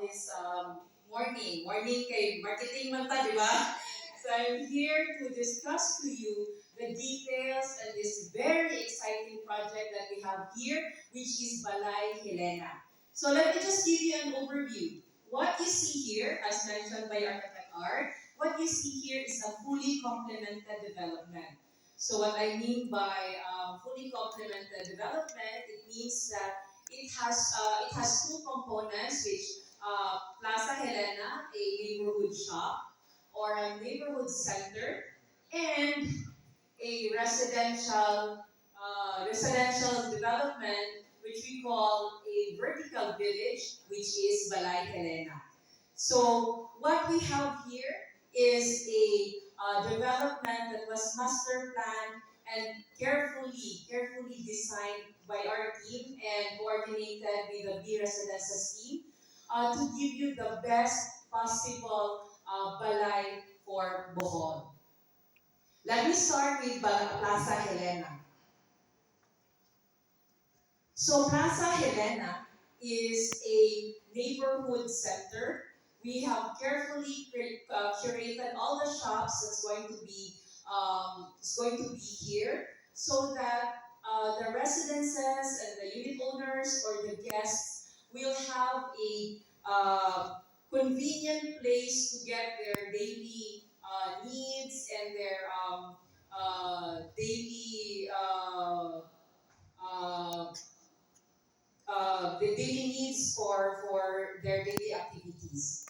this morning. Morning kay marketing man ta, di ba? So I'm here to discuss to you the details and this very exciting project that we have here, which is Balay Helena. So let me just give you an overview. What you see here, as mentioned by Architect Art, what you see here is a fully complemented development. So what I mean by fully complemented development, it means that it has two components, which Plaza Helena, a neighborhood shop or a neighborhood center, and a residential development, which we call a vertical village, which is Balay Helena. So what we have here is a development that was master planned and carefully designed by our team and coordinated with the B Residences team to give you the best possible balay for Bohol. Let me start with Plaza Helena. So Plaza Helena is a neighborhood center. We have carefully curated all the shops that's going to be here, so that the residences and the unit owners or the guests will have a convenient place to get their daily needs and their daily uh, the daily needs for their daily activities.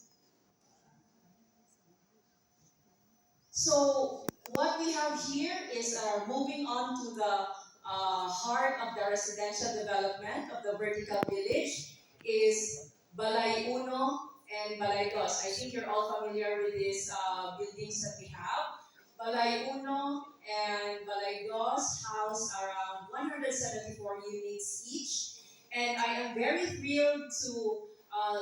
So what we have here is moving on to the heart of the residential development of the vertical village is Balay Uno and Balay Dos. I think you're all familiar with these buildings that we have. Balay Uno and Balay Dos house around 174 units each. And I am very thrilled to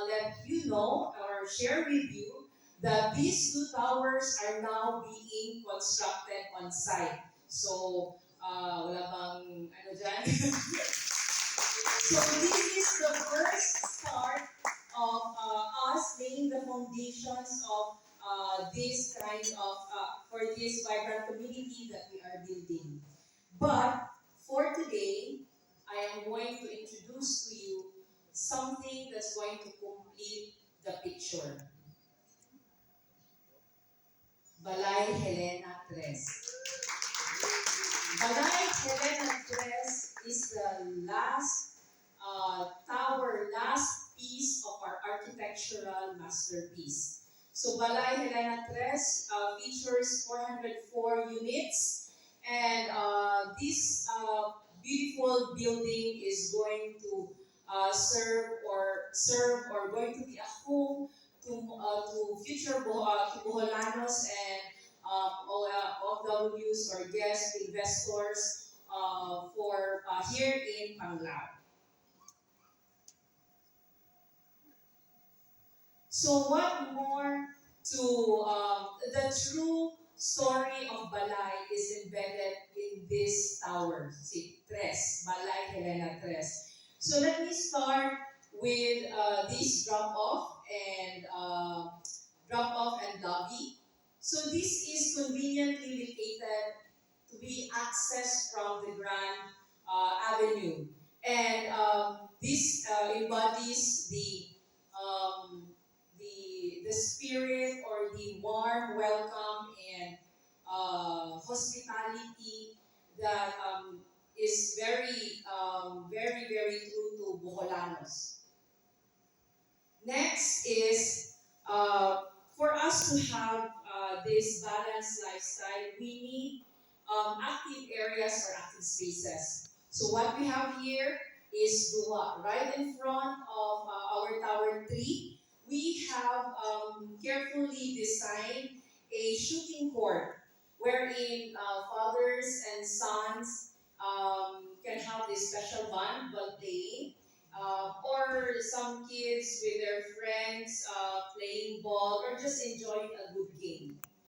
let you know or share with you that these two towers are now being constructed on site. So, wala bang ano dyan? So this is the first start of us laying the foundations of this kind of, for this vibrant community that we are building. But for today, I am going to introduce to you something that's going to complete the picture. Balay Helena Tres. Balay Helena Tres is the last piece of our architectural masterpiece. So Balay Helena Tres features 404 units, and this beautiful building is going to serve or going to be a home to future to Boholanos and OFWs or guest investors for here in Panglao. So what more to the true story of Balay is embedded in this tower, see, Tres, Balay Helena Tres. So let me start with this drop off and lobby. So this is conveniently located to be accessed from the Grand Avenue, and this embodies the spirit or the warm welcome and hospitality that is very true to Boholanos. Next is for us to have this balanced lifestyle, we need active areas or active spaces. So what we have here is Dua. Right in front of our Tower 3, we have carefully designed a shooting court wherein fathers and sons can have this special bond while playing, or some kids with their friends playing ball or just enjoying a good game.